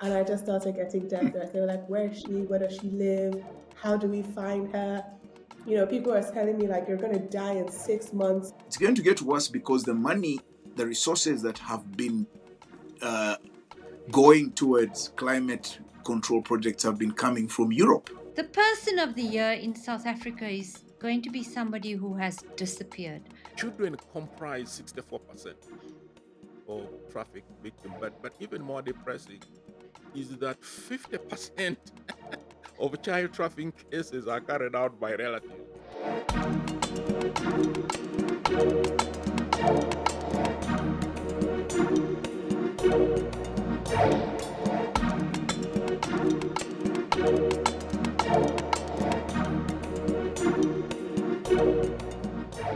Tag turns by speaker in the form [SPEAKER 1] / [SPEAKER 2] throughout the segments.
[SPEAKER 1] And I just started getting death threats. They were like, where is she? Where does she live? How do we find her? People are telling me like you're gonna die in 6 months.
[SPEAKER 2] It's going to get worse because the money, the resources that have been uh, going towards climate control projects have been coming from Europe.
[SPEAKER 3] The person of the year in South Africa is going to be somebody who has disappeared.
[SPEAKER 4] Children comprise 64% of traffic victims, but even more depressing is that 50% of child trafficking cases are carried out by relatives.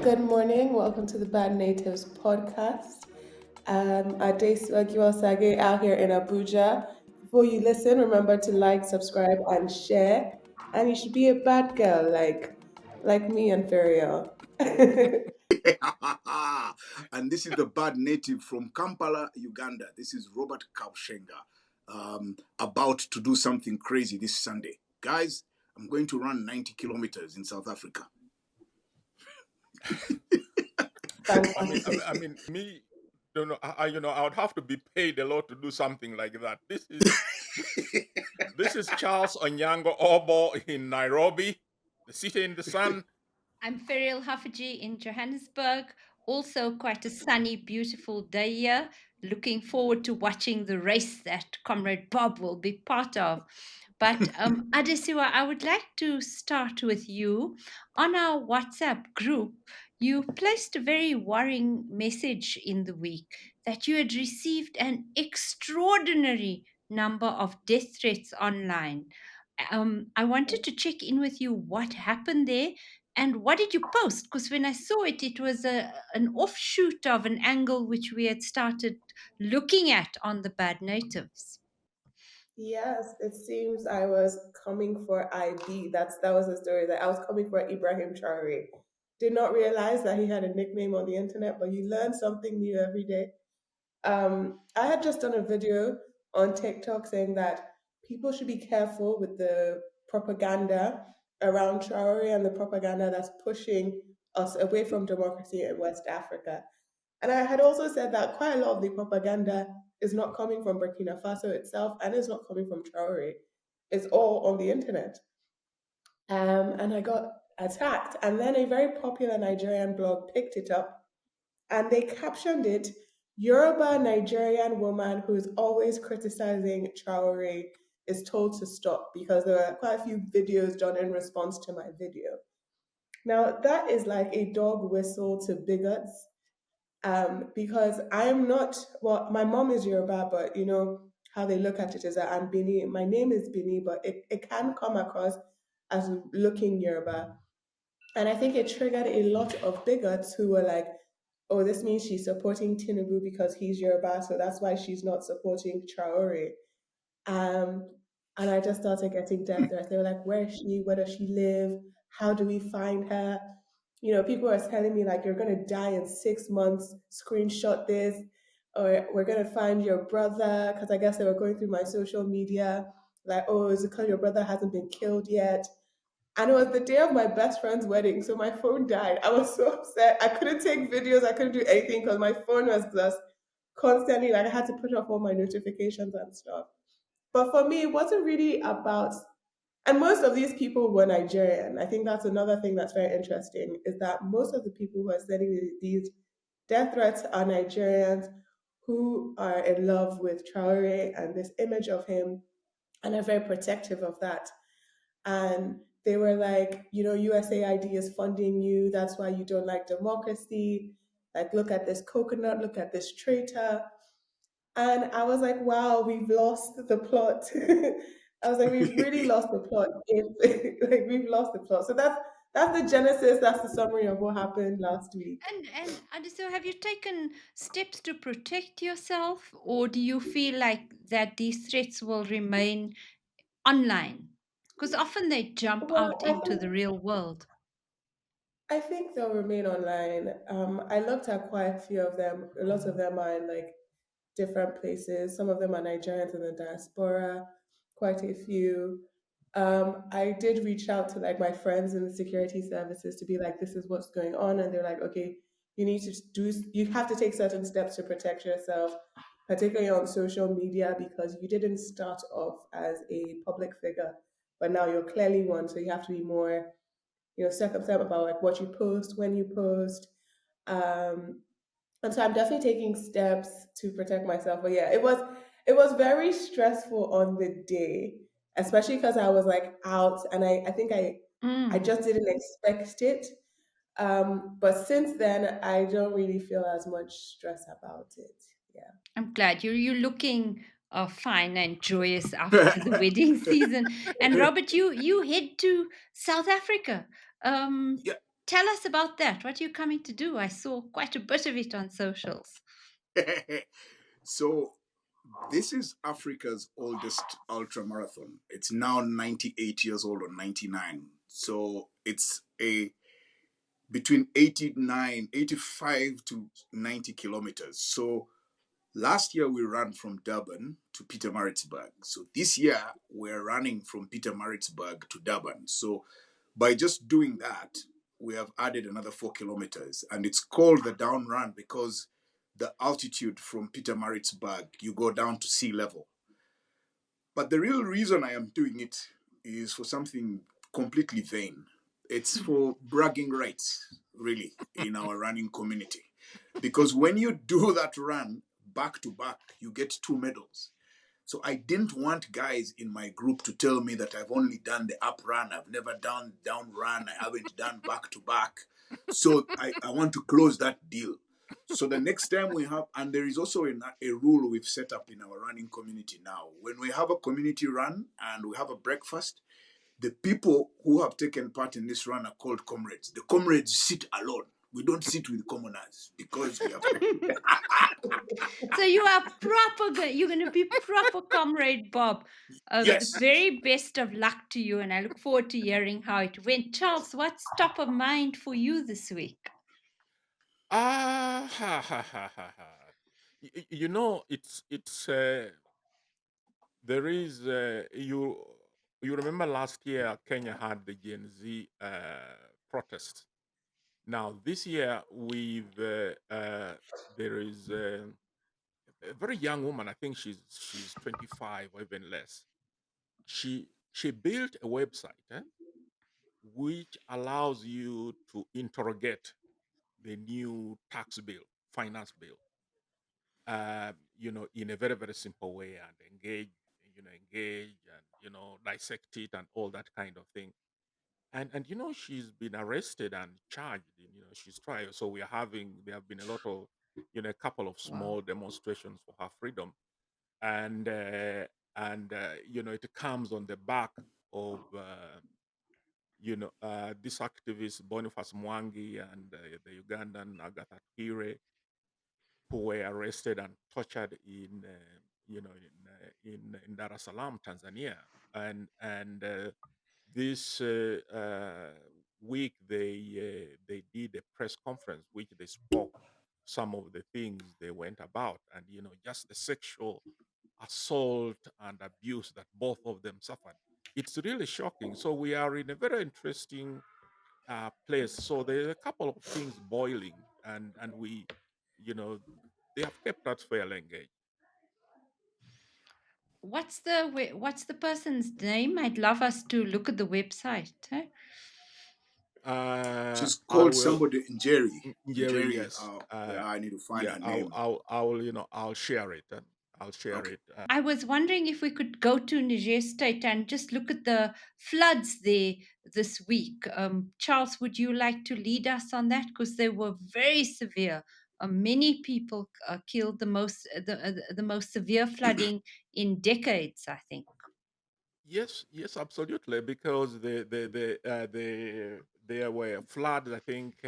[SPEAKER 1] Good morning. Welcome to the Bad Natives podcast. Ade Sage out here in Abuja. Before you listen, remember to like, subscribe, and share. And you should be a bad girl like me and Ferial.
[SPEAKER 2] And this is the bad native from Kampala, Uganda. This is Robert Kaushenga, about to do something crazy this Sunday. Guys, I'm going to run 90 kilometers in South Africa.
[SPEAKER 4] I mean, me, I would have to be paid a lot to do something like that. This is Charles Onyango Obo in Nairobi, the city in the sun.
[SPEAKER 3] I'm Ferial Hafaji in Johannesburg. Also, quite a sunny, beautiful day here. Looking forward to watching the race that Comrade Bob will be part of. But Adesiwa, I would like to start with you. On our WhatsApp group, you placed a very worrying message in the week that you had received an extraordinary number of death threats online. I wanted to check in with you what happened there and what did you post? Because when I saw it, it was an offshoot of an angle which we had started looking at on the Bad Natives.
[SPEAKER 1] Yes, it seems I was coming for IB. That was the story, that I was coming for Ibrahim Traore. Did not realize that he had a nickname on the internet, but you learn something new every day. I had just done a video on TikTok saying that people should be careful with the propaganda around Traore and the propaganda that's pushing us away from democracy in West Africa. And I had also said that quite a lot of the propaganda is not coming from Burkina Faso itself and it's not coming from Traore. It's all on the internet. And I got attacked. And then a very popular Nigerian blog picked it up and they captioned it Yoruba Nigerian woman who is always criticizing Traore is told to stop, because there were quite a few videos done in response to my video. Now, that is like a dog whistle to bigots, because I am not, well, my mom is Yoruba, but how they look at it is that I'm Bini. My name is Bini, but it can come across as looking Yoruba. And I think it triggered a lot of bigots who were like, oh, this means she's supporting Tinubu because he's Yoruba, so that's why she's not supporting Traore. Um, and I just started getting death threats. They were like, where is she? Where does she live? How do we find her? People are telling me like you're gonna die in 6 months. Screenshot this, or we're gonna find your brother, because I guess they were going through my social media. Like, oh, is it because your brother hasn't been killed yet? And it was the day of my best friend's wedding, so my phone died. I was so upset. I couldn't take videos. I couldn't do anything because my phone was just constantly like I had to put off all my notifications and stuff. But for me, it wasn't really about, and most of these people were Nigerian. I think that's another thing that's very interesting, is that most of the people who are sending me these death threats are Nigerians who are in love with Traore and this image of him and are very protective of that. And they were like, USAID is funding you. That's why you don't like democracy. Like, look at this coconut, look at this traitor. And I was like, wow, we've lost the plot. I was like, we've really lost the plot. Like, we've lost the plot. So that's the genesis. That's the summary of what happened last week.
[SPEAKER 3] And so, have you taken steps to protect yourself, or do you feel like that these threats will remain online? Because often they jump
[SPEAKER 1] Well,
[SPEAKER 3] out into the real world.
[SPEAKER 1] I think they'll remain online. I looked at quite a few of them. A lot of them are in like different places. Some of them are Nigerians in the diaspora, quite a few. I did reach out to like my friends in the security services to be like, this is what's going on, and they're like, okay, you have to take certain steps to protect yourself, particularly on social media, because you didn't start off as a public figure, but now you're clearly one, so you have to be more, circumspect about like what you post, when you post. Um, and so I'm definitely taking steps to protect myself. But yeah, it was very stressful on the day, especially because I was like out, and I think I
[SPEAKER 3] Mm.
[SPEAKER 1] just didn't expect it. But since then, I don't really feel as much stress about it. Yeah.
[SPEAKER 3] I'm glad you're looking fine and joyous after the wedding season. And Robert, you head to South Africa. Um,
[SPEAKER 2] Yeah.
[SPEAKER 3] Tell us about that. What are you coming to do? I saw quite a bit of it on socials.
[SPEAKER 2] So this is Africa's oldest ultra marathon. It's now 98 years old or 99. So it's a between 85 to 90 kilometers. So last year we ran from Durban to Pietermaritzburg. So this year we're running from Pietermaritzburg to Durban. So by just doing that, we have added another 4 kilometers, and it's called the down run because the altitude from Pietermaritzburg, you go down to sea level. But the real reason I am doing it is for something completely vain. It's for bragging rights, really, in our running community. Because when you do that run back to back, you get 2 medals. So I didn't want guys in my group to tell me that I've only done the up run, I've never done down run, I haven't done back to back. So I want to close that deal. So the next time we have, and there is also a rule we've set up in our running community now. When we have a community run and we have a breakfast, the people who have taken part in this run are called comrades. The comrades sit alone. We don't sit with commoners because we have.
[SPEAKER 3] So you are you're going to be proper comrade Bob. The
[SPEAKER 2] Yes.
[SPEAKER 3] very best of luck to you, and I look forward to hearing how it went. Charles, what's top of mind for you this week?
[SPEAKER 4] Ah, ha, ha, ha, ha, ha. It's there is you remember last year Kenya had the Gen Z protest. Now this year there is a very young woman. I think she's 25 or even less. She built a website which allows you to interrogate the new tax bill, finance bill, in a very, very simple way and engage and, dissect it and all that kind of thing. And she's been arrested and charged in, she's tried. So there have been a lot of, a couple of
[SPEAKER 3] Wow.
[SPEAKER 4] small demonstrations for her freedom. And it comes on the back of, this activist Boniface Mwangi and the Ugandan Agatha Kire, who were arrested and tortured in Dar es Salaam, Tanzania, and this week they did a press conference which they spoke some of the things they went about, and just the sexual assault and abuse that both of them suffered. It's really shocking. So we are in a very interesting place. So there's a couple of things boiling, and we, you know, they have kept us fairly engaged.
[SPEAKER 3] What's the person's name? I'd love us to look at the website. Eh?
[SPEAKER 2] She's
[SPEAKER 4] I
[SPEAKER 2] called
[SPEAKER 4] will,
[SPEAKER 2] somebody in Jerry. In
[SPEAKER 4] Jerry.
[SPEAKER 2] Jerry,
[SPEAKER 4] Yes.
[SPEAKER 2] yeah, I need to find
[SPEAKER 4] Yeah.
[SPEAKER 2] her name.
[SPEAKER 4] I'll share it. I'll share
[SPEAKER 2] Okay.
[SPEAKER 4] it.
[SPEAKER 3] I was wondering if we could go to Niger State and just look at the floods there this week. Charles, would you like to lead us on that? Because they were very severe. Many people killed, the most severe flooding in decades, I think.
[SPEAKER 4] Yes, yes, absolutely. Because there were floods. I think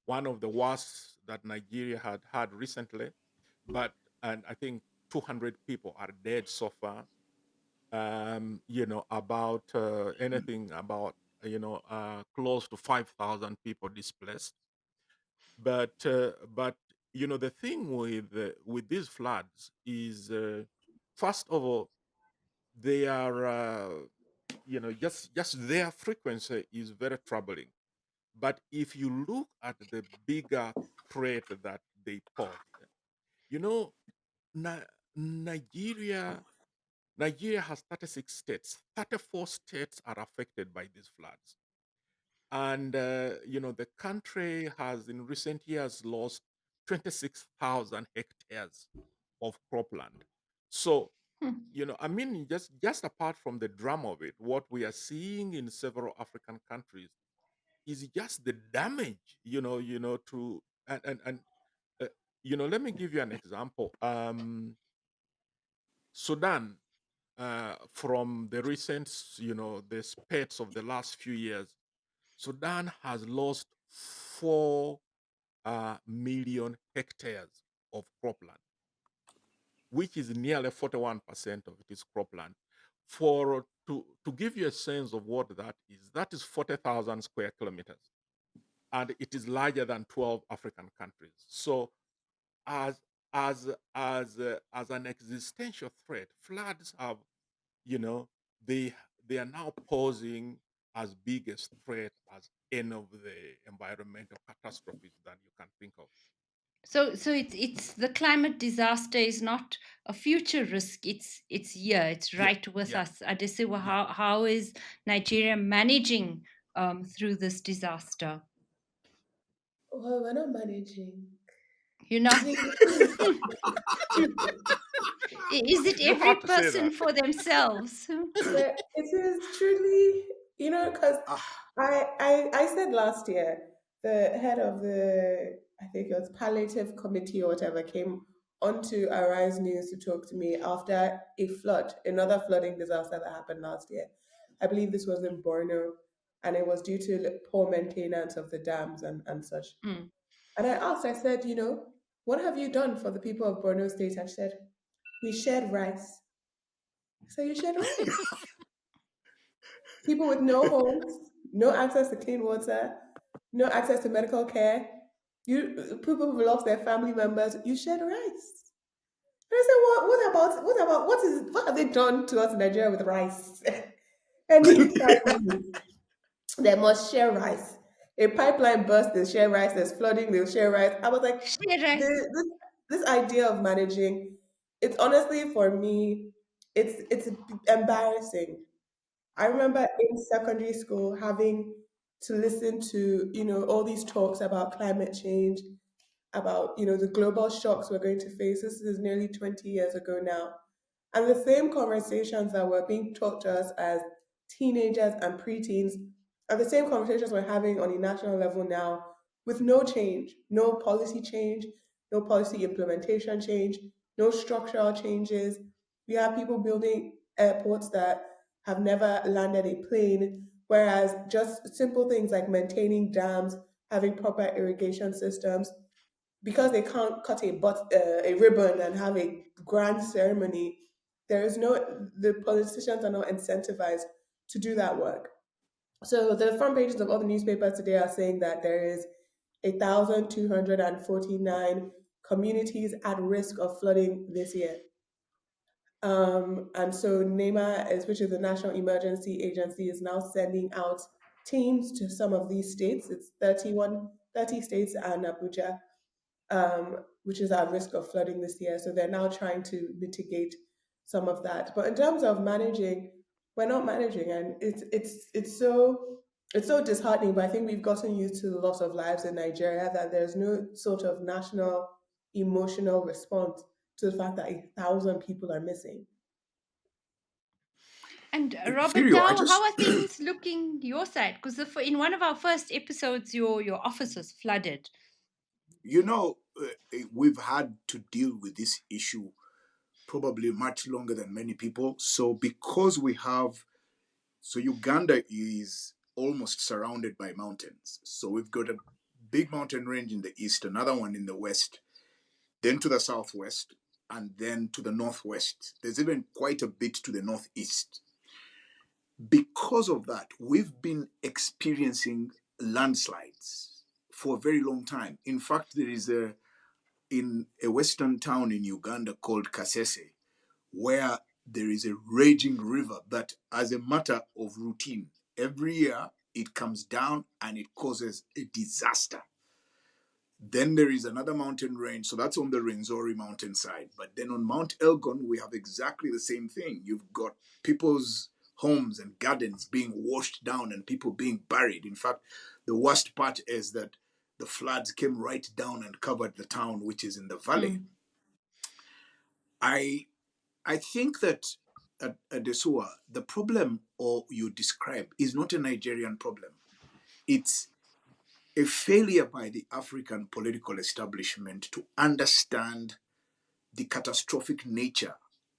[SPEAKER 4] one of the worst that Nigeria had recently, but and I think 200 people are dead so far. About anything about close to 5,000 people displaced. But the thing with these floods is, first of all, they are, just their frequency is very troubling. But if you look at the bigger threat that they pose, you know, Ni- Nigeria Nigeria has 36 states. 34 states are affected by these floods. And, the country has in recent years lost 26,000 hectares of cropland. So,
[SPEAKER 3] Hmm.
[SPEAKER 4] I mean, just apart from the drama of it, what we are seeing in several African countries is just the damage, to, and uh, let me give you an example. Sudan, from the recent, the spats of the last few years, Sudan has lost 4 million hectares of cropland, which is nearly 41% of it is cropland. To give you a sense of what that is 40,000 square kilometers, and it is larger than 12 African countries. So, as as an existential threat, floods have, you know, they they are now posing as biggest threat as any of the environmental catastrophes that you can think of.
[SPEAKER 3] So it's the climate disaster is not a future risk. It's here. It's
[SPEAKER 4] Yeah,
[SPEAKER 3] right with
[SPEAKER 4] yeah,
[SPEAKER 3] us. Adesiwa,
[SPEAKER 4] yeah.
[SPEAKER 3] how is Nigeria managing through this disaster?
[SPEAKER 1] Well, we're not managing.
[SPEAKER 3] You
[SPEAKER 1] You
[SPEAKER 3] know,
[SPEAKER 1] see, the
[SPEAKER 3] is it
[SPEAKER 4] You
[SPEAKER 3] every
[SPEAKER 4] have to say
[SPEAKER 3] person
[SPEAKER 4] that.
[SPEAKER 3] for themselves?
[SPEAKER 1] it is truly, because
[SPEAKER 2] Ah,
[SPEAKER 1] I said last year, the head of the, I think it was palliative committee or whatever, came onto Arise News to talk to me after a flood, another flooding disaster that happened last year. I believe this was in Borno, and it was due to poor maintenance of the dams and such.
[SPEAKER 3] Mm.
[SPEAKER 1] And I asked, I said, what have you done for the people of Borno State? And she said, we shared rice. So you shared rice. People with no homes, no access to clean water, no access to medical care. People who've lost their family members, you shared rice. And I said, what have they done to us in Nigeria with rice? Anytime they must share rice. A pipeline burst, they share rice. There's flooding, they'll share rice. I was like,
[SPEAKER 3] Share rice.
[SPEAKER 1] this idea of managing, it's honestly for me, it's embarrassing. I remember in secondary school having to listen to, all these talks about climate change, about, the global shocks we're going to face. This is nearly 20 years ago now. And the same conversations that were being taught to us as teenagers and preteens are the same conversations we're having on a national level now with no change, no policy change, no policy implementation change, no structural changes. We have people building airports that have never landed a plane, whereas just simple things like maintaining dams, having proper irrigation systems, because they can't cut a ribbon and have a grand ceremony, there is no the politicians are not incentivized to do that work. So the front pages of all the newspapers today are saying that there is 1,249 communities at risk of flooding this year. And so NEMA, which is the National Emergency Agency, is now sending out teams to some of these states. It's 30 states and Abuja, which is at risk of flooding this year. So they're now trying to mitigate some of that. But in terms of managing, we're not managing, and it's so disheartening. But I think we've gotten used to the loss of lives in Nigeria that there's no sort of national emotional response to the fact that 1,000 people are missing.
[SPEAKER 3] And Robert
[SPEAKER 2] Furio, I
[SPEAKER 3] Dow, how
[SPEAKER 2] just,
[SPEAKER 3] are things looking your side? Because in one of our first episodes, your office was flooded.
[SPEAKER 2] we've had to deal with this issue probably much longer than many people. So because so Uganda is almost surrounded by mountains. So we've got a big mountain range in the east, another one in the west, then to the southwest, and then to the northwest. There's even quite a bit to the northeast. Because of that, we've been experiencing landslides for a very long time. In fact, there is in a western town in Uganda called Kasese, where there is a raging river that, as a matter of routine, every year it comes down and it causes a disaster. Then there is another mountain range, so that's on the Renzori mountainside. But then on Mount Elgon, we have exactly the same thing. You've got people's homes and gardens being washed down and people being buried. In fact, the worst part is that the floods came right down and covered the town, which is in the valley.
[SPEAKER 3] Mm.
[SPEAKER 2] I I think that at Desua, the problem or you describe is not a Nigerian problem. It's a failure by the African political establishment to understand the catastrophic nature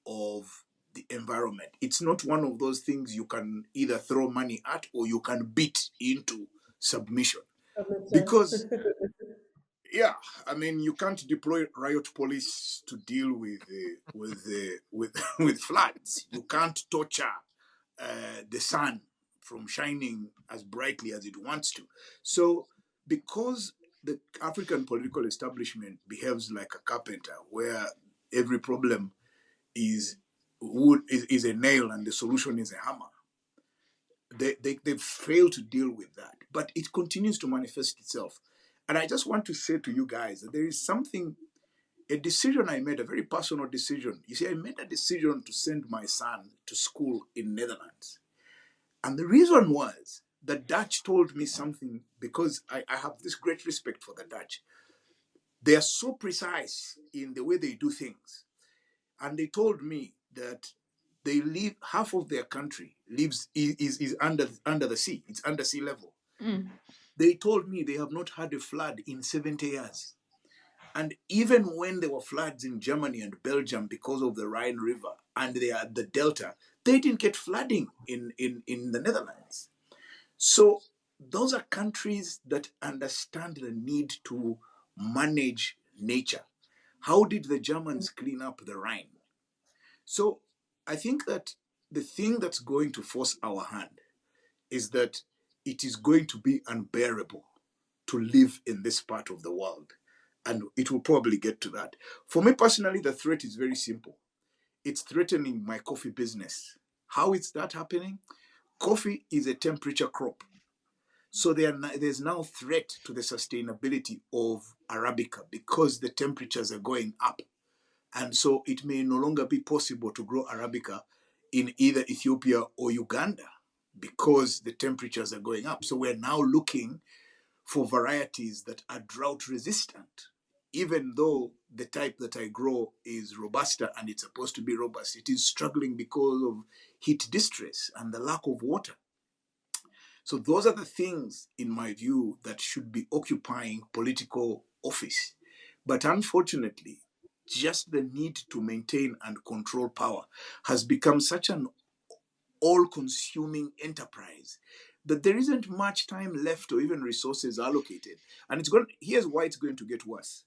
[SPEAKER 2] of the environment. It's not one of those things you can either throw money at or you can beat into submission. Because yeah, I mean, you can't deploy riot police to deal with with floods. You can't torture the sun from shining as brightly as it wants to. So, because the African political establishment behaves like a carpenter, where every problem is wood is a nail and the solution is a hammer, they've failed to deal with that. But it continues to manifest itself. And I just want to say to you guys that there is something, a decision I made, a very personal decision. You see, I made a decision to send my son to school in Netherlands. And the reason was the Dutch told me something because I have this great respect for the Dutch. They are so precise in the way they do things. And they told me that they live, half of their country lives is under the sea. It's under sea level.
[SPEAKER 3] Mm.
[SPEAKER 2] They told me they have not had a flood in 70 years. And even when there were floods in Germany and Belgium because of the Rhine River and they are the Delta, they didn't get flooding in the Netherlands. So those are countries that understand the need to manage nature. How did the Germans clean up the Rhine? So I think that the thing that's going to force our hand is that it is going to be unbearable to live in this part of the world. And it will probably get to that. For me personally, the threat is very simple. It's threatening my coffee business. How is that happening? Coffee is a temperature crop. So there's now threat to the sustainability of Arabica because the temperatures are going up. And so it may no longer be possible to grow Arabica in either Ethiopia or Uganda because the temperatures are going up. So we're now looking for varieties that are drought resistant. Even though the type that I grow is Robusta and it's supposed to be robust, it is struggling because of heat distress and the lack of water. So those are the things, in my view, that should be occupying political office. But unfortunately, just the need to maintain and control power has become such an all-consuming enterprise that there isn't much time left or even resources allocated. And here's why it's going to get worse.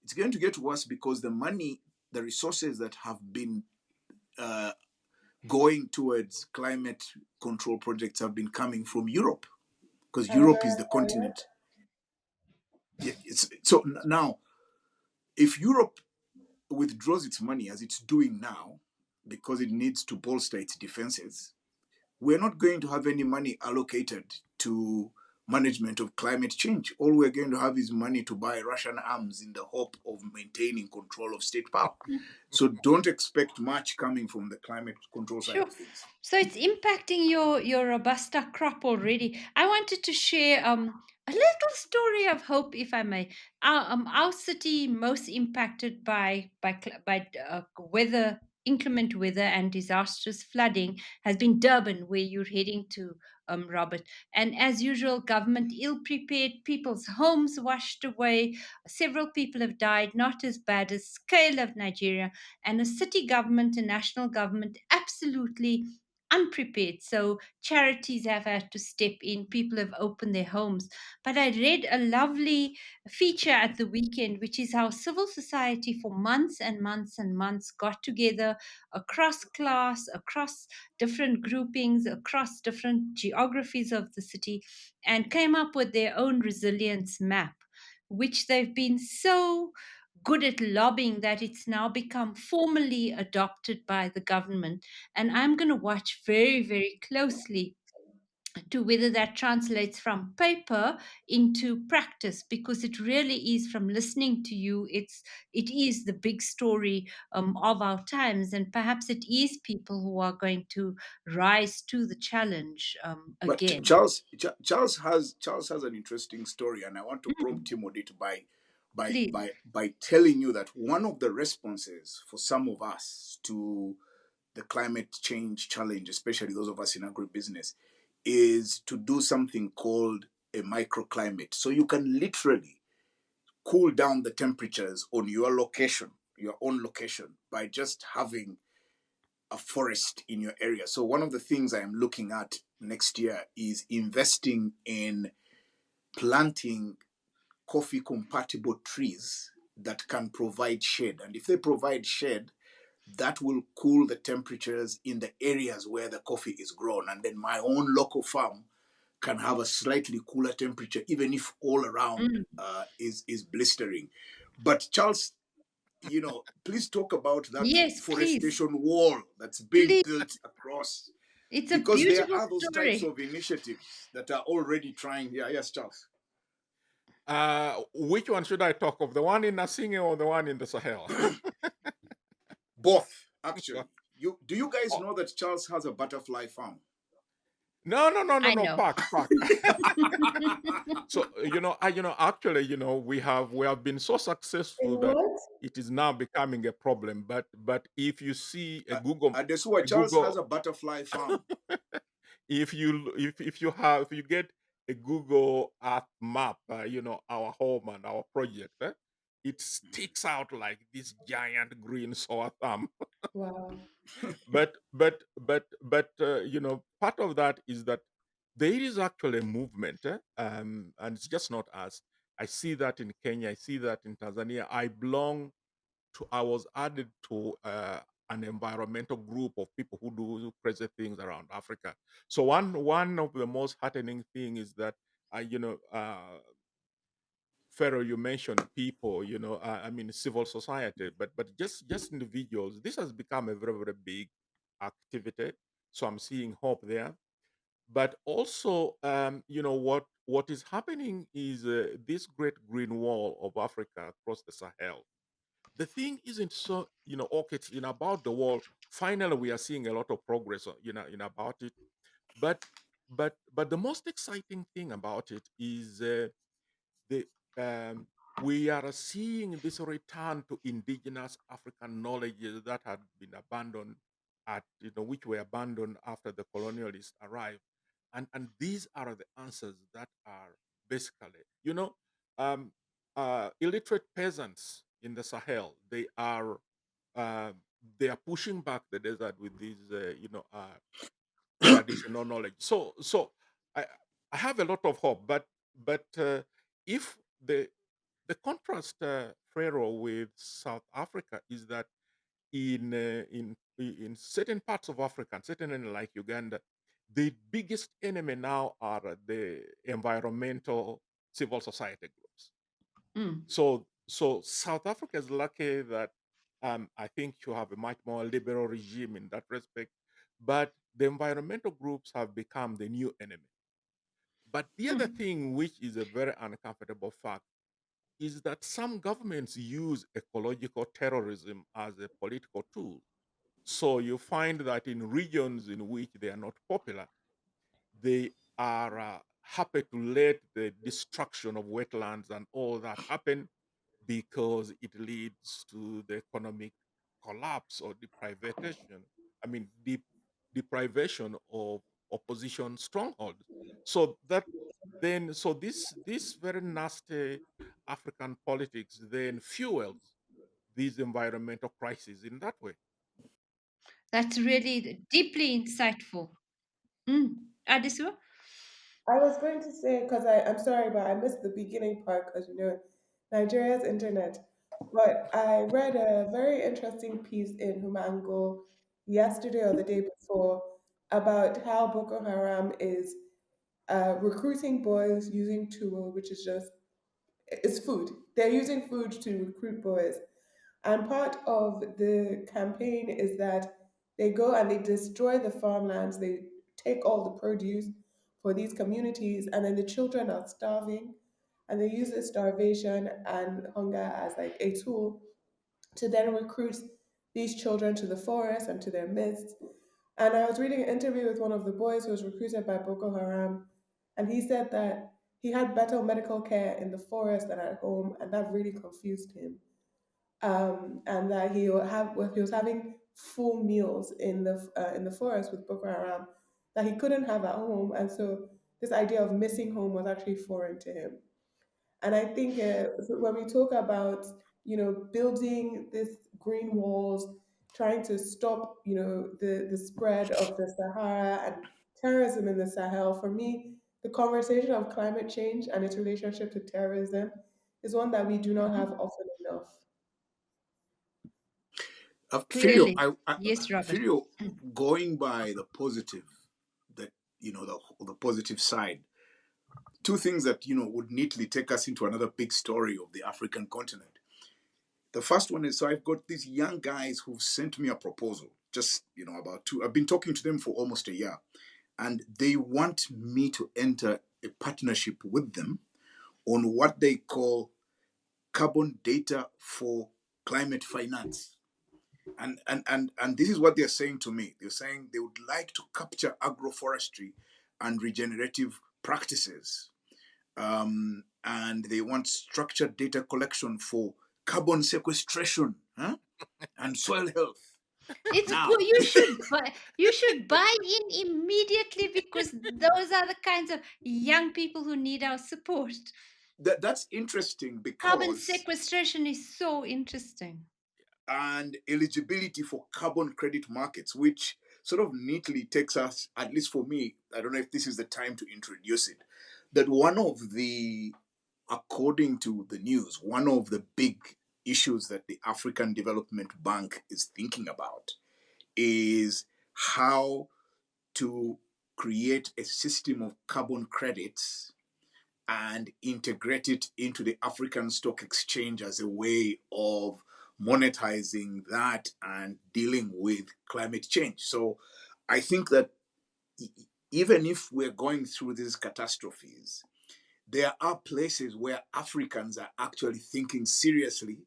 [SPEAKER 2] It's going to get worse because the money, the resources that have been uh, going towards climate control projects have been coming from Europe, because
[SPEAKER 1] And
[SPEAKER 2] Europe is the
[SPEAKER 1] America, yeah.
[SPEAKER 2] continent. Yeah, so now, if Europe withdraws its money as it's doing now, because it needs to bolster its defenses, we're not going to have any money allocated to management of climate change. All we're going to have is money to buy Russian arms in the hope of maintaining control of state power. So don't expect much coming from the climate control side
[SPEAKER 3] Sure.
[SPEAKER 2] of things.
[SPEAKER 3] So it's impacting your robusta crop already. I wanted to share a little story of hope, if I may. Our city most impacted by weather, inclement weather, and disastrous flooding has been Durban, where you're heading to, Robert. And as usual, government ill prepared, people's homes washed away. Several people have died, not as bad as scale of Nigeria, and a city government and national government absolutely unprepared. So charities have had to step in, people have opened their homes. But I read a lovely feature at the weekend, which is how civil society for months and months and months got together across class, across different groupings, across different geographies of the city, and came up with their own resilience map, which they've been so good at lobbying that it's now become formally adopted by the government. And I'm going to watch very, very closely to whether that translates from paper into practice, because it really is, from listening to you, it is the big story of our times, and perhaps it is people who are going to rise to the challenge
[SPEAKER 2] But
[SPEAKER 3] again.
[SPEAKER 2] Charles has an interesting story, and I want to
[SPEAKER 3] Mm,
[SPEAKER 2] prompt him on it by
[SPEAKER 3] please.
[SPEAKER 2] telling you that one of the responses for some of us to the climate change challenge, especially those of us in agribusiness, is to do something called a microclimate. So you can literally cool down the temperatures on your location, your own location, by just having a forest in your area. So one of the things I am looking at next year is investing in planting coffee compatible trees that can provide shade. And if they provide shade, that will cool the temperatures in the areas where the coffee is grown. And then my own local farm can have a slightly cooler temperature, even if all around
[SPEAKER 3] Mm.
[SPEAKER 2] is blistering. But Charles, please talk about that
[SPEAKER 3] Yes, please.
[SPEAKER 2] forestation wall that's being
[SPEAKER 3] Please.
[SPEAKER 2] built across,
[SPEAKER 3] It's a
[SPEAKER 2] because there
[SPEAKER 3] beautiful
[SPEAKER 2] are those types
[SPEAKER 3] story.
[SPEAKER 2] of initiatives that are already trying. Yeah, yes, Charles.
[SPEAKER 4] Which one should I talk of? The one in Nasinge or the one in the Sahel?
[SPEAKER 2] Both, actually. Do you guys
[SPEAKER 4] Oh,
[SPEAKER 2] know that Charles has a butterfly farm?
[SPEAKER 4] no, no, no, no,
[SPEAKER 3] I
[SPEAKER 4] no.
[SPEAKER 3] know.
[SPEAKER 4] Park. So actually, we have been so
[SPEAKER 1] In
[SPEAKER 4] successful that
[SPEAKER 1] what?
[SPEAKER 4] it is now becoming a problem. But if you see
[SPEAKER 2] Adesua,
[SPEAKER 4] a
[SPEAKER 2] Charles has
[SPEAKER 4] Google,
[SPEAKER 2] a butterfly farm.
[SPEAKER 4] if you get a Google Earth map, our home and our project, it sticks out like this giant green sore thumb.
[SPEAKER 1] Wow.
[SPEAKER 4] But part of that is that there is actually a movement, and it's just not us. I see that in Kenya, I see that in Tanzania. I was added to an environmental group of people who do crazy things around Africa. So one of the most heartening thing is that Pharaoh, you mentioned people, I mean civil society, but just individuals. This has become a very, very big activity. So I'm seeing hope there. But also, what is happening is this great green wall of Africa across the Sahel. The thing isn't so, okay, it's in about the wall. Finally, we are seeing a lot of progress, in about it. But but the most exciting thing about it is the we are seeing this return to indigenous African knowledges that had been abandoned which were abandoned after the colonialists arrived, and these are the answers that are basically, um, illiterate peasants in the Sahel. Uh, they are pushing back the desert with these, traditional knowledge. So I I have a lot of hope, but if the contrast, Pharaoh, with South Africa is that in certain parts of Africa, and certainly like Uganda, the biggest enemy now are the environmental civil society groups.
[SPEAKER 3] Mm.
[SPEAKER 4] So South Africa is lucky that I think you have a much more liberal regime in that respect, but the environmental groups have become the new enemy. But the other
[SPEAKER 3] Mm.
[SPEAKER 4] thing, which is a very uncomfortable fact, is that some governments use ecological terrorism as a political tool. So you find that in regions in which they are not popular, they are happy to let the destruction of wetlands and all that happen because it leads to the economic collapse or deprivation. I mean, deprivation of opposition strongholds. So that so this very nasty African politics then fuels these environmental crises in that way.
[SPEAKER 3] That's really deeply insightful. Mm. Adisua?
[SPEAKER 1] I was going to say, because I'm sorry, but I missed the beginning part because, Nigeria's internet. But I read a very interesting piece in Humango yesterday or the day before about how Boko Haram is recruiting boys using Tumo, which is just It's food. They're using food to recruit boys. And part of the campaign is that they go and they destroy the farmlands, they take all the produce for these communities, and then the children are starving. And they use this starvation and hunger as like a tool to then recruit these children to the forest and to their midst. And I was reading an interview with one of the boys who was recruited by Boko Haram, and he said that he had better medical care in the forest than at home, and that really confused him. And that he was having full meals in the forest with Boko Haram that he couldn't have at home, and so this idea of missing home was actually foreign to him. And I think so when we talk about, building this green walls, trying to stop, the spread of the Sahara and terrorism in the Sahel, for me, the conversation of climate change and its relationship to terrorism is one that we do not have often enough.
[SPEAKER 2] Filio,
[SPEAKER 3] Clearly. Yes, Robert.
[SPEAKER 2] Filio, going by the positive, that the positive side, two things that would neatly take us into another big story of the African continent. The first one is, so I've got these young guys who've sent me a proposal, just about two. I've been talking to them for almost a year, and they want me to enter a partnership with them on what they call carbon data for climate finance. And this is what they're saying to me. They're saying they would like to capture agroforestry and regenerative practices, and they want structured data collection for carbon sequestration, huh? And soil health.
[SPEAKER 3] It's
[SPEAKER 2] Now,
[SPEAKER 3] good. You should buy in immediately because those are the kinds of young people who need our support.
[SPEAKER 2] that's interesting
[SPEAKER 3] Carbon
[SPEAKER 2] because
[SPEAKER 3] sequestration is so interesting.
[SPEAKER 2] and eligibility for carbon credit markets, which sort of neatly takes us, at least for me, I don't know if this is the time to introduce it, that one of the, according to the news, one of the big issues that the African Development Bank is thinking about is how to create a system of carbon credits and integrate it into the African Stock Exchange as a way of monetizing that and dealing with climate change. So I think that even if we're going through these catastrophes, there are places where Africans are actually thinking seriously,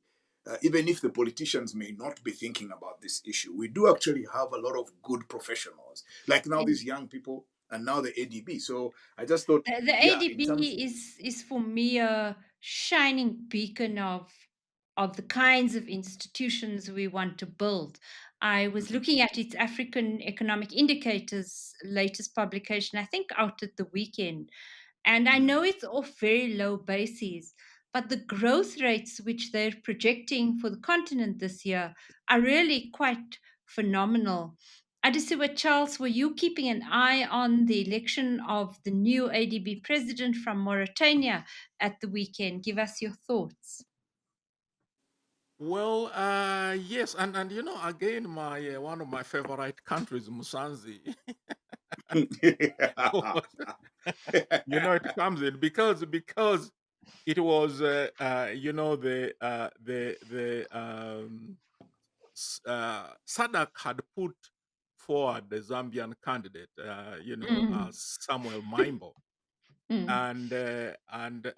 [SPEAKER 2] even if the politicians may not be thinking about this issue. We do actually have a lot of good professionals, like now these young people and now the ADB. So I just thought,
[SPEAKER 3] The
[SPEAKER 2] yeah, in terms,
[SPEAKER 3] ADB is for me a shining beacon of the kinds of institutions we want to build. I was
[SPEAKER 2] mhm,
[SPEAKER 3] looking at its African Economic Indicators latest publication, I think out at the weekend, and I
[SPEAKER 2] mhm.
[SPEAKER 3] know it's off very low bases, but the growth rates which they're projecting for the continent this year are really quite phenomenal. Adesiwa Charles, were you keeping an eye on the election of the new ADB president from Mauritania at the weekend? Give us your thoughts.
[SPEAKER 4] Well, yes, and again, my one of my favorite countries, Musanzi, it comes in because it was SADC had put forward the Zambian candidate,
[SPEAKER 3] Mm,
[SPEAKER 4] Samuel Maimbo,
[SPEAKER 3] mm,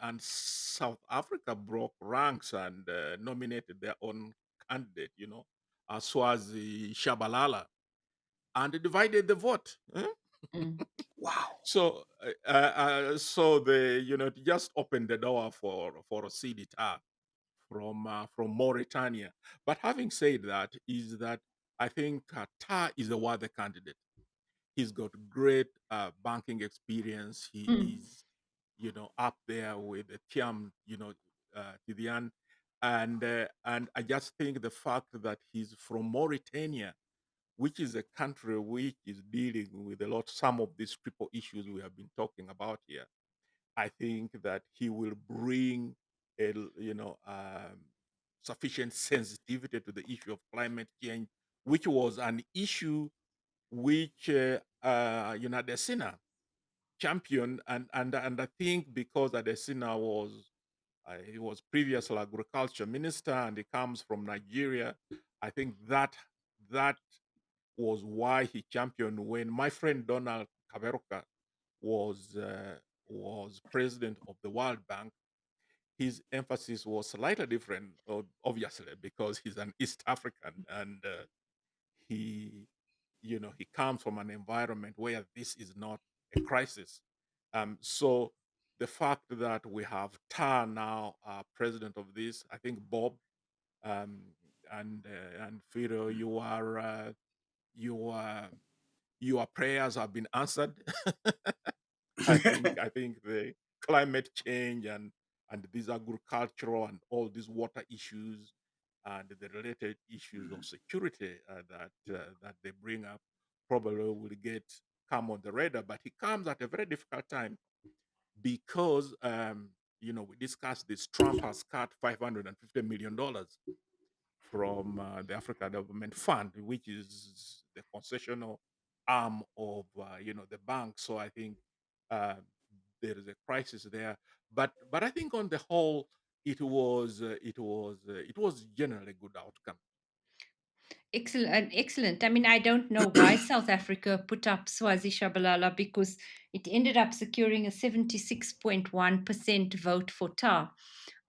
[SPEAKER 4] and South Africa broke ranks and nominated their own candidate, Swazi Shabalala, and divided the vote.
[SPEAKER 3] mm,
[SPEAKER 2] Wow.
[SPEAKER 4] So they, it just opened the door for a CDTA from Mauritania. But having said that, is that I think Tar is a worthy candidate. He's got great banking experience. He
[SPEAKER 3] mm,
[SPEAKER 4] is, up there with the Tiam, Tidiane. And I just think the fact that he's from Mauritania, which is a country which is dealing with some of these triple issues we have been talking about here. I think that he will bring sufficient sensitivity to the issue of climate change, which was an issue which Adesina championed, and I think because Adesina was He was previously agriculture minister, and he comes from Nigeria. I think that was why he championed when my friend Donald Kaberuka was president of the World Bank. His emphasis was slightly different, obviously, because he's an East African, and he, he comes from an environment where this is not a crisis. So the fact that we have Tar now, president of this, I think Bob, um, and Fido, you your prayers have been answered. I think the climate change and these agricultural and all these water issues and the related issues of security that they bring up probably will come on the radar. But it comes at a very difficult time because we discussed this. Trump has cut $550 million from the Africa Development Fund, which is the concessional arm of the bank. So I think uh, there is a crisis there. But I think on the whole, it was generally a good outcome.
[SPEAKER 3] Excellent, excellent. I mean, I don't know why South Africa put up Swazi Shabalala because it ended up securing a 76.1% vote for Tar.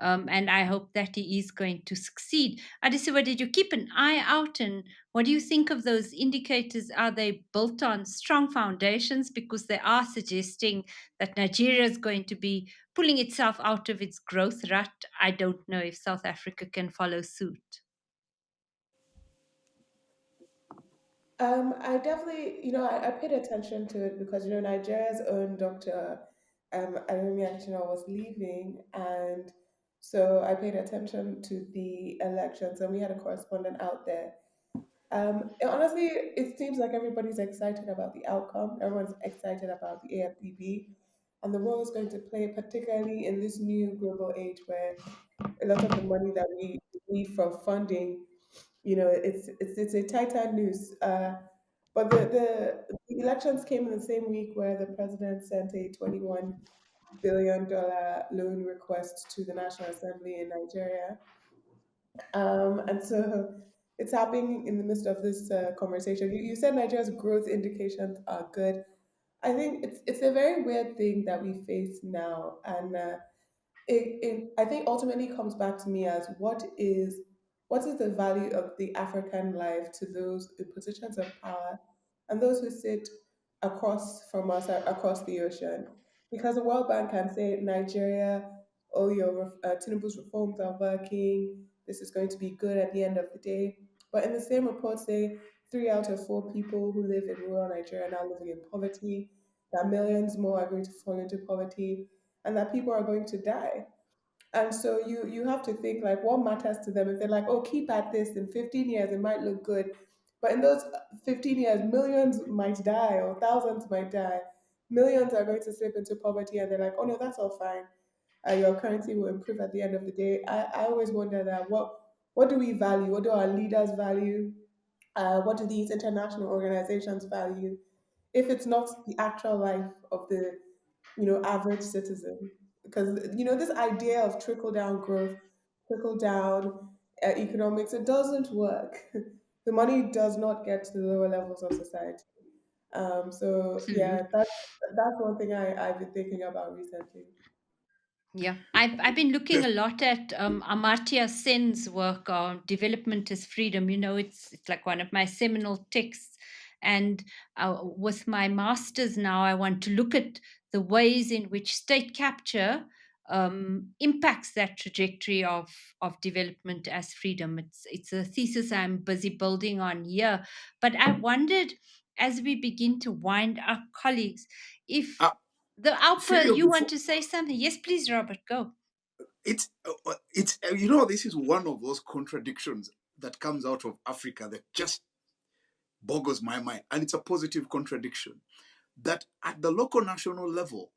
[SPEAKER 3] And I hope that he is going to succeed. Adisiwa, did you keep an eye out? And what do you think of those indicators? Are they built on strong foundations? Because they are suggesting that Nigeria is going to be pulling itself out of its growth rut. I don't know if South Africa can follow suit.
[SPEAKER 1] I definitely, I paid attention to it because, Nigeria's own Dr. Arimi Akino was leaving. And so I paid attention to the elections and we had a correspondent out there. Honestly, it seems like everybody's excited about the outcome. Everyone's excited about the AfDB and the role it's going to play, particularly in this new global age where a lot of the money that we need for funding, it's a tighter noose. But the elections came in the same week where the president sent a $21 billion loan request to the National Assembly in Nigeria. And so it's happening in the midst of this conversation. You said Nigeria's growth indications are good. I think it's a very weird thing that we face now, and I think ultimately comes back to me as what is the value of the African life to those in positions of power and those who sit across from us across the ocean? Because the World Bank can say Nigeria, oh your Tinubu's reforms are working. This is going to be good at the end of the day. But in the same report, say 3 out of 4 people who live in rural Nigeria are now living in poverty. That millions more are going to fall into poverty and that people are going to die. And so you have to think like what matters to them. If they're like, oh, keep at this, in 15 years it might look good. But in those 15 years, millions might die or thousands might die. Millions are going to slip into poverty and they're like, oh no, that's all fine. Your currency will improve at the end of the day. I always wonder that what do we value? What do our leaders value? What do these international organizations value? If it's not the actual life of the average citizen, because this idea of trickle down growth, trickle down economics, it doesn't work. The money does not get to the lower levels of society. So yeah,
[SPEAKER 3] Absolutely.
[SPEAKER 1] that's one thing I've been thinking about recently.
[SPEAKER 3] Yeah, I've been looking
[SPEAKER 2] Yes.
[SPEAKER 3] a lot at Amartya Sen's work on development as freedom. It's like one of my seminal texts, and with my masters now, I want to look at the ways in which state capture impacts that trajectory of development as freedom. It's a thesis I'm busy building on here, but I wondered as we begin to wind up, colleagues, if
[SPEAKER 2] Uh,
[SPEAKER 3] the output,
[SPEAKER 2] Philio,
[SPEAKER 3] you want
[SPEAKER 2] before
[SPEAKER 3] to say something? Yes, please, Robert, go.
[SPEAKER 2] this is one of those contradictions that comes out of Africa that just boggles my mind, and it's a positive contradiction. That at the local national level,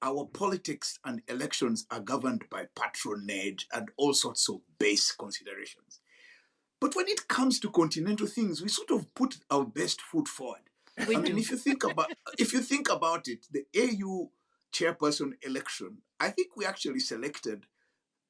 [SPEAKER 2] our politics and elections are governed by patronage and all sorts of base considerations. But when it comes to continental things, we sort of put our best foot forward.
[SPEAKER 3] We
[SPEAKER 2] I mean,
[SPEAKER 3] do.
[SPEAKER 2] if you think about it, the AU chairperson election, I think we actually selected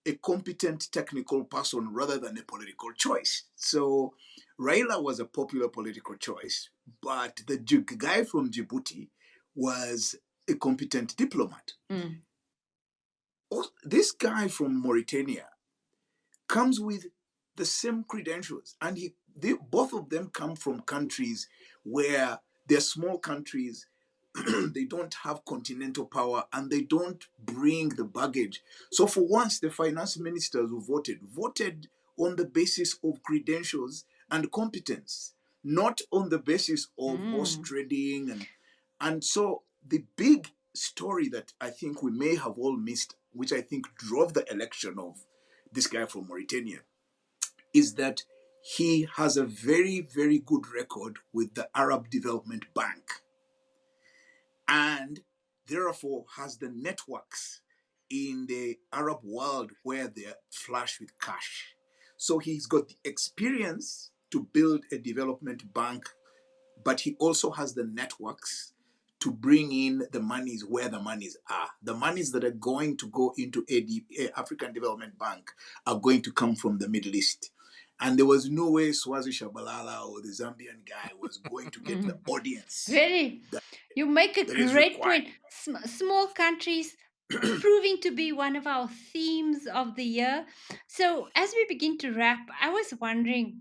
[SPEAKER 2] a competent technical person rather than a political choice. So Raila was a popular political choice, but the guy from Djibouti was a competent diplomat.
[SPEAKER 3] Mm.
[SPEAKER 2] This guy from Mauritania comes with the same credentials, and both of them come from countries where they're small countries. They don't have continental power and they don't bring the baggage. So for once, the finance ministers who voted on the basis of credentials and competence, not on the basis of horse trading. And so the big story that I think we may have all missed, which I think drove the election of this guy from Mauritania, is that he has a very, very good record with the Arab Development Bank, and therefore has the networks in the Arab world where they're flush with cash. So he's got the experience to build a development bank, but he also has the networks to bring in the monies where the monies are. The monies that are going to go into African Development Bank are going to come from the Middle East. And there was no way Swazi Shabalala or the Zambian guy was going to get the audience
[SPEAKER 3] Very.
[SPEAKER 2] that,
[SPEAKER 3] You make a
[SPEAKER 2] that is
[SPEAKER 3] great
[SPEAKER 2] required.
[SPEAKER 3] point. Small countries proving to be one of our themes of the year. So, as we begin to wrap, I was wondering,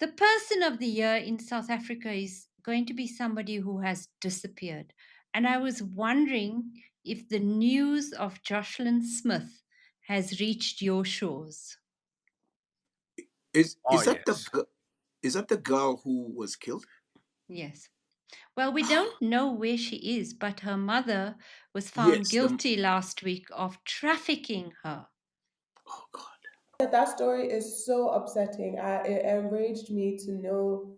[SPEAKER 3] the person of the year in South Africa is going to be somebody who has disappeared. And I was wondering if the news of Jocelyn Smith has reached your shores.
[SPEAKER 2] Is
[SPEAKER 4] Oh
[SPEAKER 2] is that the
[SPEAKER 4] yes.
[SPEAKER 2] is that the girl who was killed?
[SPEAKER 3] Yes. Well, we don't know where she is, but her mother was found
[SPEAKER 2] Yes.
[SPEAKER 3] guilty last week of trafficking her.
[SPEAKER 2] Oh God.
[SPEAKER 1] That story is so upsetting. It enraged me to know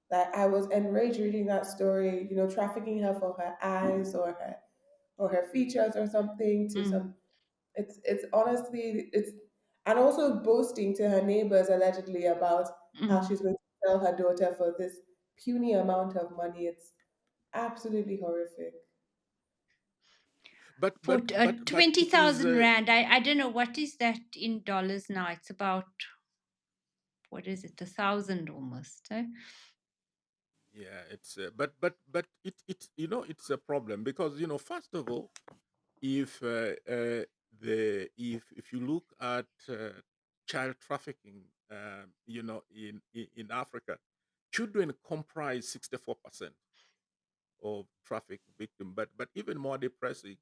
[SPEAKER 1] that I was enraged reading that story. You know, trafficking her for her eyes or her features or something to
[SPEAKER 3] Mm,
[SPEAKER 1] some. It's honestly it's and also boasting to her neighbors allegedly about how
[SPEAKER 3] mm.
[SPEAKER 1] she's going to sell her daughter for this puny amount of money. It's absolutely horrific.
[SPEAKER 4] But
[SPEAKER 3] For
[SPEAKER 4] but but but it is
[SPEAKER 3] 20,000 Rand. I don't know what is that in dollars now. It's about, what is it, 1,000 almost. Eh?
[SPEAKER 4] yeah, it's but it it's a problem because first of all, if if you look at child trafficking, in Africa, children comprise 64% of traffic victim. But even more depressing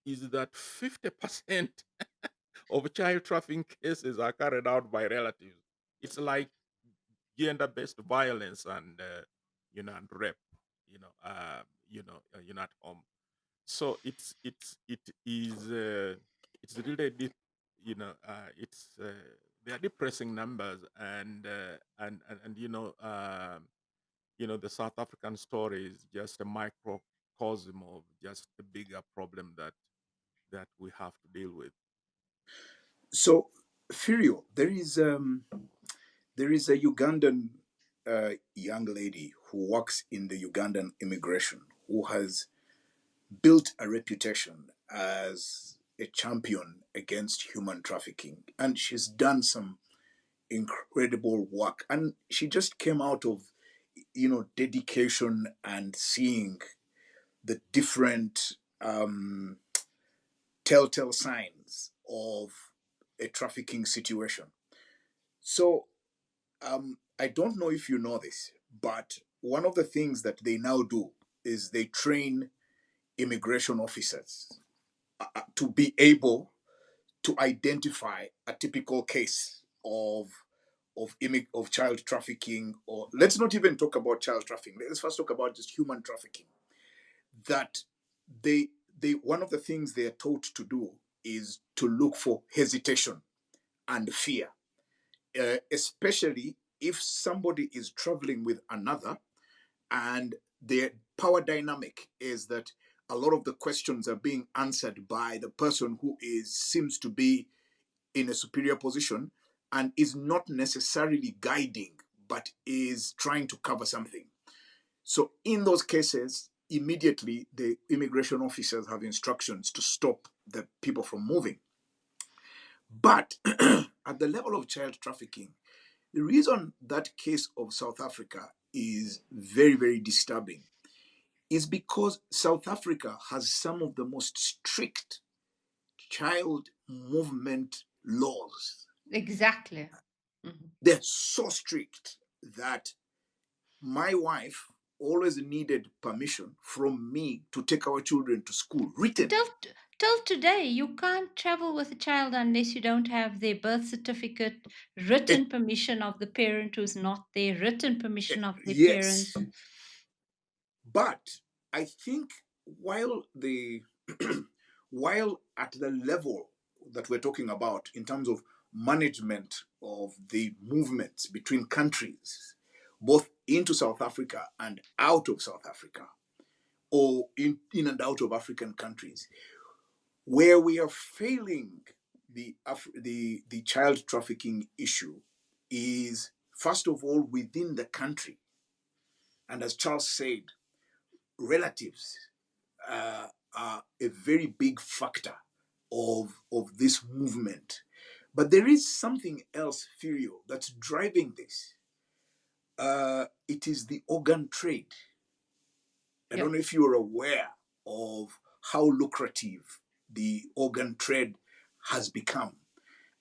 [SPEAKER 4] is that 50% of child trafficking cases are carried out by relatives. It's like gender-based violence and and rape. At home. So it's really deep. It's they are depressing numbers, and the South African story is just a microcosm of just a bigger problem that we have to deal with.
[SPEAKER 2] So, Furio, there is a Ugandan young lady who works in the Ugandan immigration who has built a reputation as a champion against human trafficking, and she's done some incredible work. And she just came out of dedication and seeing the different telltale signs of a trafficking situation. So I don't know if you know this, but one of the things that they now do is they train immigration officers to be able to identify a typical case of child trafficking, or let's not even talk about child trafficking. Let's first talk about just human trafficking. That they one of the things they are taught to do is to look for hesitation and fear, especially if somebody is traveling with another and their power dynamic is that a lot of the questions are being answered by the person who seems to be in a superior position and is not necessarily guiding but is trying to cover something. So in those cases, immediately the immigration officers have instructions to stop the people from moving. But at the level of child trafficking, the reason that case of South Africa is very, very disturbing is because South Africa has some of the most strict child movement laws.
[SPEAKER 3] Exactly. Mhm.
[SPEAKER 2] They're so strict that my wife always needed permission from me to take our children to school, written.
[SPEAKER 3] Till today, you can't travel with a child unless you don't have their birth certificate, written
[SPEAKER 2] Eh,
[SPEAKER 3] permission of the parent who's not there, written permission of their
[SPEAKER 2] yes,
[SPEAKER 3] parents.
[SPEAKER 2] but I think while the while at the level that we're talking about in terms of management of the movements between countries, both into South Africa and out of South Africa, or in and out of African countries, where we are failing the child trafficking issue is first of all within the country, and as Charles said, relatives uh, are a very big factor of this movement. But there is something else, Furio, that's driving this. It is the organ trade. I
[SPEAKER 3] Yeah.
[SPEAKER 2] don't know if you're aware of how lucrative the organ trade has become.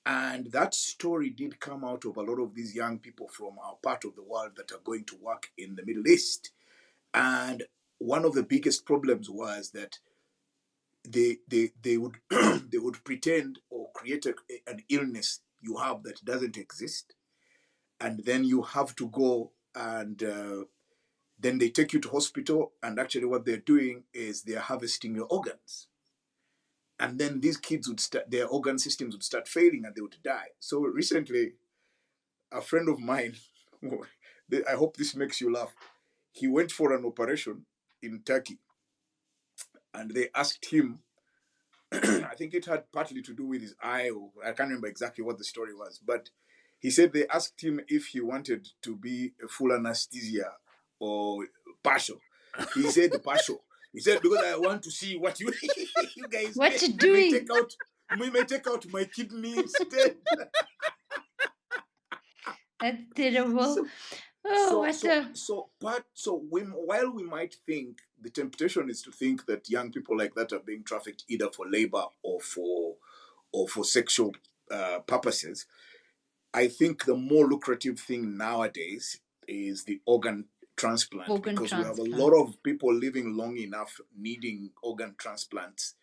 [SPEAKER 2] And that story did come out of a lot of these young people from our part of the world that are going to work in the Middle East. And one of the biggest problems was that they would they would pretend or create an illness you have that doesn't exist, and then you have to go and then they take you to hospital, and actually what they're doing is they're harvesting your organs, and then these kids would start, their organ systems would start failing and they would die. So recently a friend of mine, I hope this makes you laugh, he went for an operation in Turkey, and they asked him, I think it had partly to do with his eye, or I can't remember exactly what the story was, but he said they asked him if he wanted to be a full anesthesia or partial. He said partial. He said, because I want to see what you you guys
[SPEAKER 3] What you
[SPEAKER 2] may
[SPEAKER 3] doing?
[SPEAKER 2] take out, may take out my kidney instead.
[SPEAKER 3] That's terrible.
[SPEAKER 2] So
[SPEAKER 3] Oh, what a
[SPEAKER 2] while we might think the temptation is to think that young people like that are being trafficked either for labor or for sexual purposes, I think the more lucrative thing nowadays is the organ transplant,
[SPEAKER 3] organ
[SPEAKER 2] because we have a lot
[SPEAKER 3] transplant.
[SPEAKER 2] of people living long enough needing organ transplants,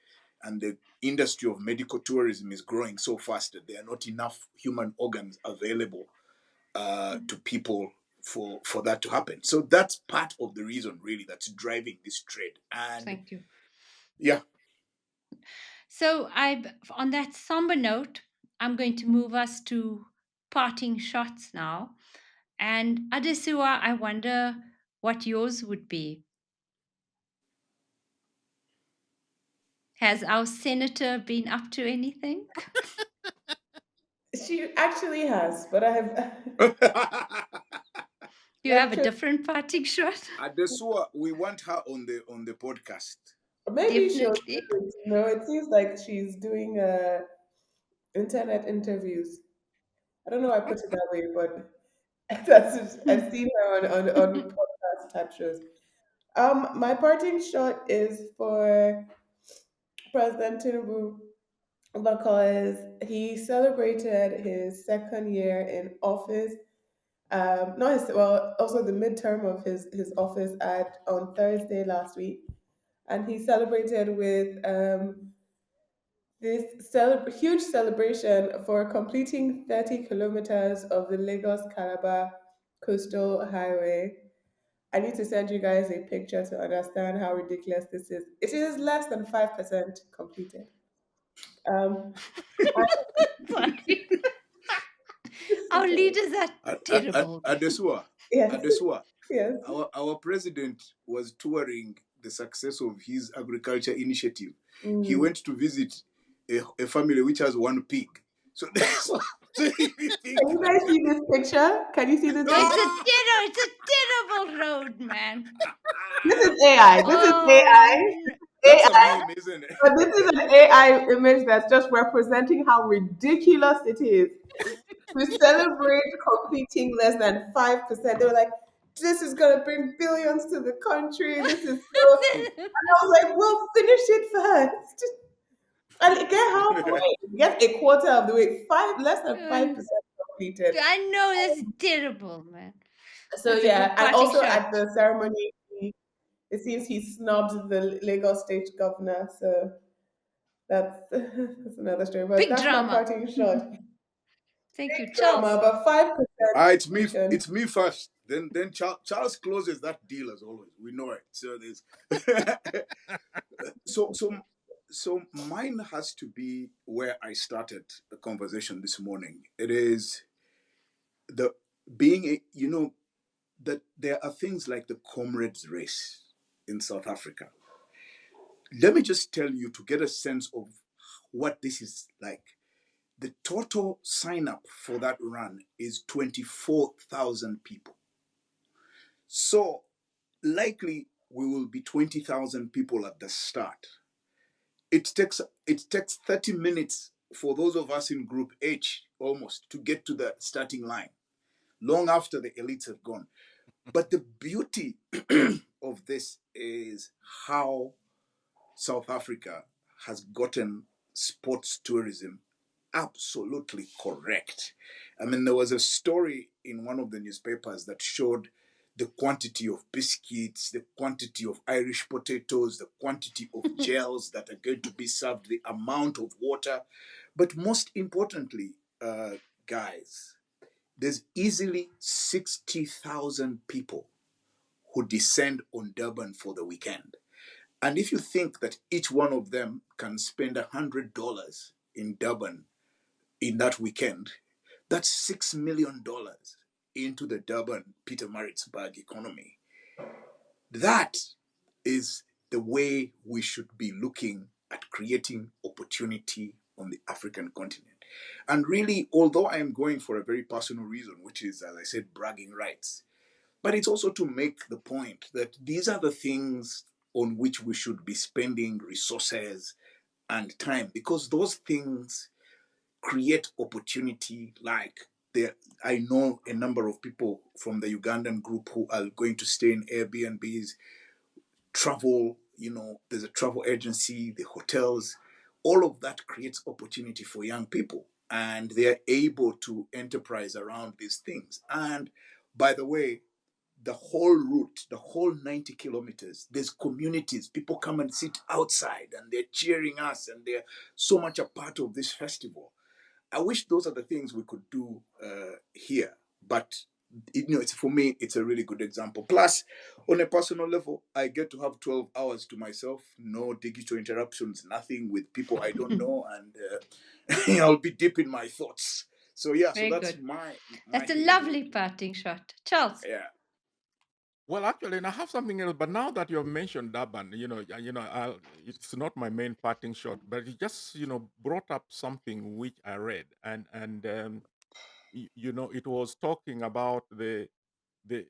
[SPEAKER 2] and the industry of medical tourism is growing so fast that there are not enough human organs available to people for that to happen. So that's part of the reason, really, that's driving this trade. And
[SPEAKER 3] Thank you.
[SPEAKER 2] yeah,
[SPEAKER 3] So on that somber note, I'm going to move us to parting shots now. And Adesua, I wonder what yours would be. Has our senator been up to anything?
[SPEAKER 1] She actually has, but I have.
[SPEAKER 3] You
[SPEAKER 1] Let
[SPEAKER 3] have
[SPEAKER 1] me
[SPEAKER 3] a
[SPEAKER 1] show.
[SPEAKER 3] different parting shot?
[SPEAKER 2] Adesua, we want her on the podcast.
[SPEAKER 1] Maybe she'll do
[SPEAKER 3] Definitely.
[SPEAKER 1] it. No, it seems like she's doing internet interviews. I don't know why I put it that way, but I've seen her on podcast type shows. My parting shot is for President Tinubu because he celebrated his second year in office. Not his, well, also the midterm of his office at on Thursday last week, and he celebrated with this huge celebration for completing 30 kilometers of the Lagos Calabar coastal highway. I need to send you guys a picture to understand how ridiculous this is. It is less than 5% completed. Um,
[SPEAKER 3] Sorry. Our leaders are terrible.
[SPEAKER 2] Adesua,
[SPEAKER 1] yes,
[SPEAKER 2] Adesua,
[SPEAKER 1] yes.
[SPEAKER 2] our president was touring the success of his agriculture initiative. He
[SPEAKER 1] Mm.
[SPEAKER 2] went to visit a family which has one pig. So, so if you think
[SPEAKER 1] Can you guys see this picture? Can you see this
[SPEAKER 3] No,
[SPEAKER 1] picture?
[SPEAKER 3] it's a terrible road, man.
[SPEAKER 1] This is AI. This is
[SPEAKER 3] Oh,
[SPEAKER 1] AI.
[SPEAKER 2] That's a
[SPEAKER 1] AI,
[SPEAKER 2] meme, isn't it?
[SPEAKER 1] but this is an AI image that's just representing how ridiculous it is to celebrate completing less than 5%. They were like, this is going to bring billions to the country. This is so. And I was like, well, finish it first. And get halfway, get a quarter of the way, less than 5% completed.
[SPEAKER 3] I know that's terrible, man.
[SPEAKER 1] So
[SPEAKER 3] That's a
[SPEAKER 1] yeah,
[SPEAKER 3] good
[SPEAKER 1] and
[SPEAKER 3] parting
[SPEAKER 1] also
[SPEAKER 3] shot.
[SPEAKER 1] at the ceremony, it seems he snubbed the Lagos state governor. So that's another story. But
[SPEAKER 3] Big
[SPEAKER 1] that's my
[SPEAKER 3] drama.
[SPEAKER 1] parting shot.
[SPEAKER 3] Thank you,
[SPEAKER 1] Drama,
[SPEAKER 3] Charles.
[SPEAKER 1] but 5%
[SPEAKER 2] It's me.
[SPEAKER 1] completion.
[SPEAKER 2] It's me first. Then Charles closes that deal as always. We know it. So there's so so so mine has to be where I started the conversation this morning. It is the being a, that there are things like the comrades race in South Africa. Let me just tell you to get a sense of what this is like. The total sign up for that run is 24,000 people. So likely we will be 20,000 people at the start. It takes 30 minutes for those of us in group H almost to get to the starting line, long after the elites have gone. But the beauty of this is how South Africa has gotten sports tourism absolutely correct. I mean, there was a story in one of the newspapers that showed the quantity of biscuits, the quantity of Irish potatoes, the quantity of gels that are going to be served, the amount of water. But most importantly, guys, there's easily 60,000 people who descend on Durban for the weekend. And if you think that each one of them can spend $100 in Durban in that weekend, that's $6 million into the Durban Peter Maritzburg economy. That is the way we should be looking at creating opportunity on the African continent. And really, although I am going for a very personal reason, which is, as I said, bragging rights, but it's also to make the point that these are the things on which we should be spending resources and time, because those things create opportunity. Like there, I know a number of people from the Ugandan group who are going to stay in Airbnbs, travel, there's a travel agency, the hotels, all of that creates opportunity for young people, and they're able to enterprise around these things. And by the way, the whole route, the whole 90 kilometers, there's communities. People come and sit outside and they're cheering us and they're so much a part of this festival. I wish those are the things we could do here. But it's for me, it's a really good example. Plus, on a personal level, I get to have 12 hours to myself, no digital interruptions, nothing with people I don't know, and I'll be deep in my thoughts. So yeah, so
[SPEAKER 3] Very
[SPEAKER 2] that's
[SPEAKER 3] good.
[SPEAKER 2] my
[SPEAKER 3] That's a
[SPEAKER 2] thing as well.
[SPEAKER 3] lovely parting shot. Charles.
[SPEAKER 2] Yeah.
[SPEAKER 4] Well, actually, and I have something else. But now that you've mentioned Durban, it's not my main parting shot, but it just brought up something which I read, and it was talking about the the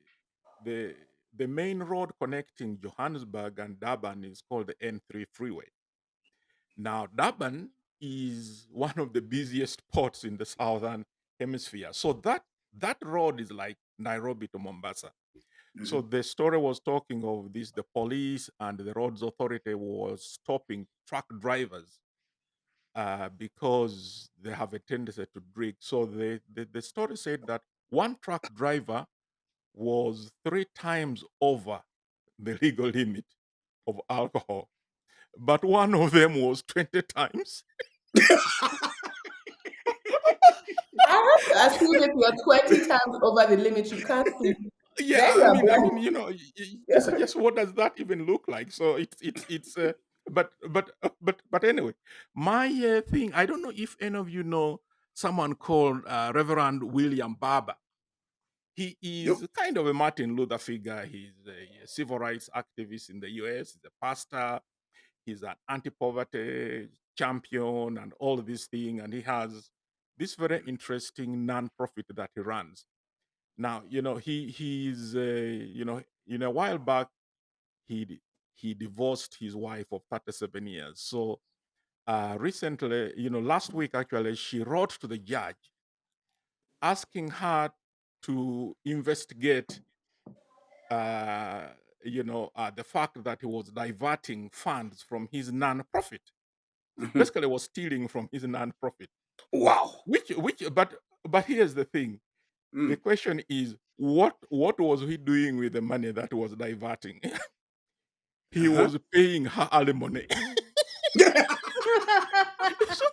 [SPEAKER 4] the main road connecting Johannesburg and Durban is called the N3 freeway. Now, Durban is one of the busiest ports in the southern hemisphere, so that road is like Nairobi to Mombasa. So
[SPEAKER 2] Mhm.
[SPEAKER 4] the story was talking of this: the police and the roads authority was stopping truck drivers because they have a tendency to drink. So the story said that one truck driver was 3 times over the legal limit of alcohol, but one of them was 20 times.
[SPEAKER 1] I have to assume if you're 20 times over the limit, you can't see.
[SPEAKER 4] Yeah,
[SPEAKER 1] Then
[SPEAKER 4] I
[SPEAKER 1] you're
[SPEAKER 4] mean, I
[SPEAKER 1] blind.
[SPEAKER 4] mean, just what does that even look like? So it's but anyway, my thing. I don't know if any of you know someone called Reverend William Barber. He
[SPEAKER 2] Yep.
[SPEAKER 4] is kind of a Martin Luther figure. He's a civil rights activist in the U.S. He's a pastor. He's an anti-poverty champion and all of these things. And he has this very interesting non-profit that he runs. Now, he's a while back he divorced his wife of 37 years. So recently, last week actually, she wrote to the judge asking her to investigate, the fact that he was diverting funds from his nonprofit. Basically, was stealing from his nonprofit.
[SPEAKER 2] Wow.
[SPEAKER 4] But here's the thing: the question is, what was he doing with the money that was diverting? He
[SPEAKER 2] Uh-huh.
[SPEAKER 4] was paying her alimony. So,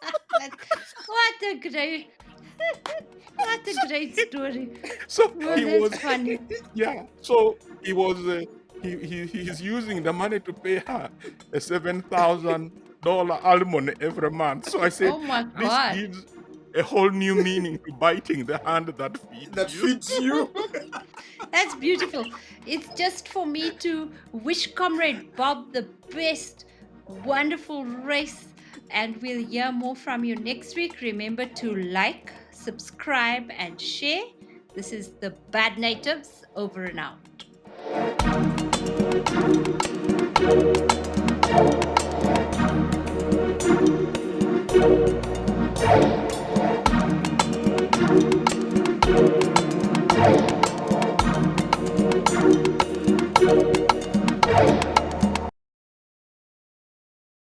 [SPEAKER 3] What a great, what a great story.
[SPEAKER 4] so
[SPEAKER 3] Well,
[SPEAKER 4] he
[SPEAKER 3] that's
[SPEAKER 4] was,
[SPEAKER 3] funny.
[SPEAKER 4] yeah. So he was, he's using the money to pay her a $7,000 alimony every month. So I said,
[SPEAKER 3] Oh my
[SPEAKER 4] this
[SPEAKER 3] God.
[SPEAKER 4] gives a whole new meaning to biting the hand that feeds
[SPEAKER 2] That
[SPEAKER 4] you.
[SPEAKER 2] feeds you.
[SPEAKER 3] That's beautiful. It's just for me to wish Comrade Bob the best. Wonderful race. And we'll hear more from you next week. Remember to like, subscribe, and share. This is the Bad Natives over and out.